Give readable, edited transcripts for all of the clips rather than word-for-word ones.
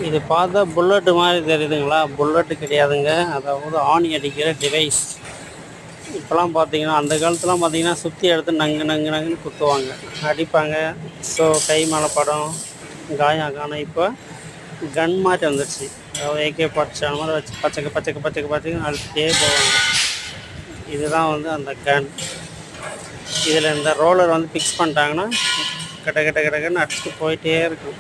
இது பார்த்தா புல்லட்டு மாதிரி தெரியுதுங்களா? புல்லட்டு கிடையாதுங்க. அதாவது ஆணி அடிக்கிற டிவைஸ். இப்போலாம் பார்த்தீங்கன்னா, அந்த காலத்துலாம் பார்த்தீங்கன்னா, சுத்தி எடுத்து நங்கு நங்கு நங்குன்னு குத்துவாங்க, அடிப்பாங்க. ஸோ கை மேலே படும், காயம் ஆகும். ஆனால் இப்போ கன் மாதிரி வந்துடுச்சு. அதாவது AK-47 மாதிரி வச்சு பச்சைக்கு பச்சைக்கு பச்சைக்கு பச்சைக்கு அழுத்திட்டே போவாங்க. இதுதான் வந்து அந்த கன். இதில் இந்த ரோலர் வந்து ஃபிக்ஸ் பண்ணிட்டாங்கன்னா கட்ட கட்ட கடன்னு அடிச்சுட்டு போயிட்டே இருக்கும்.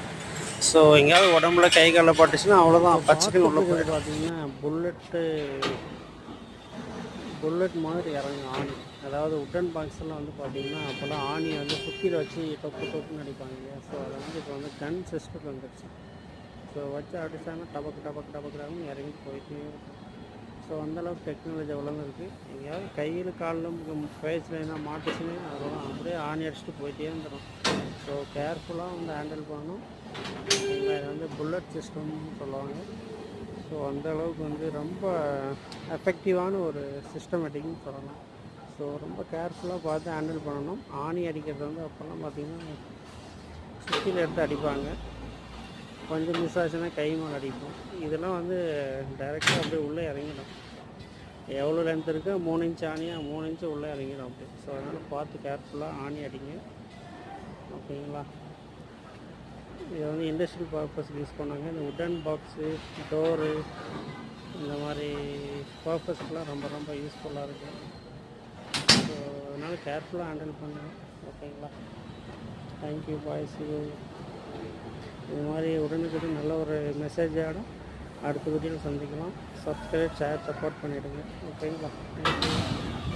ஸோ எங்கேயாவது உடம்புல கை காலில் பட்டுச்சுன்னா அவ்வளோதான், பச்சைக்குன்னு உள்ள போயிடும். பார்த்தீங்கன்னா புல்லட் மாதிரி இறங்கும் ஆணி. அதாவது உட்டன் பாக்ஸ்லாம் வந்து பார்த்தீங்கன்னா அப்போல்லாம் ஆணியை வந்து சுற்றியில் வச்சு டொப்பு டொப்புன்னு அடிப்பாங்க இல்லையா? ஸோ அதை வந்து இப்போ வந்து கன் சிஸ்டத்தில் வந்துடுச்சு. ஸோ வச்சு அடித்தாங்கன்னா டபக்கு டபக்கு டபக்குறாங்கன்னு இறங்கி போயிட்டே இருக்கும். ஸோ அந்தளவுக்கு டெக்னாலஜி வளர்ந்துருக்கு. எங்கேயாவது கையில் காலில் ஃபேஸில் என்ன மாட்டுச்சுன்னு அதெல்லாம் அப்படியே ஆணி அடிச்சுட்டு போயிட்டே இருந்துடும். ஸோ கேர்ஃபுல்லாக வந்து ஹேண்டில் பண்ணணும். இதை வந்து புல்லட் சிஸ்டம்னு சொல்லுவாங்க. ஸோ அந்தளவுக்கு வந்து ரொம்ப எஃபெக்டிவான ஒரு சிஸ்டமேட்டிக்னு சொல்லலாம். ஸோ ரொம்ப கேர்ஃபுல்லாக பார்த்து ஹேண்டில் பண்ணணும். ஆணி அடிக்கிறது வந்து அப்போல்லாம் பார்த்திங்கன்னா சுற்றியில் எடுத்து அடிப்பாங்க. கொஞ்சம் மிஸ் ஆச்சுன்னா கை மேலே அடிப்போம். இதெல்லாம் வந்து டைரெக்டாக அப்படியே உள்ளே இறங்கிடும். எவ்வளோ லென்த் இருக்குது, 3 இன்ச் ஆணியாக 3 இன்ச்சு உள்ளே இறங்கிடும் அப்படி. ஸோ அதனால் பார்த்து கேர்ஃபுல்லாக ஆணி அடிங்க, ஓகேங்களா? இதை வந்து இண்டஸ்ட்ரியல் பர்பஸ்க்கு யூஸ் பண்ணாங்க. இந்த உட்டன் பாக்ஸு, டோரு, இந்த மாதிரி பர்பஸ்க்கெலாம் ரொம்ப ரொம்ப யூஸ்ஃபுல்லாக இருக்குது. ஸோ அதனால் கேர்ஃபுல்லாக ஹேண்டில் பண்ணுங்கள், ஓகேங்களா? Thank you boys. இது மாதிரி உடனுக்குடன் நல்ல ஒரு மெசேஜோட அடுத்த வீடியோவில் சந்திக்கலாம். சப்ஸ்கிரைப், ஷேர், சப்போர்ட் பண்ணிவிடுங்க, ஓகேங்களா? தேங்க்யூ.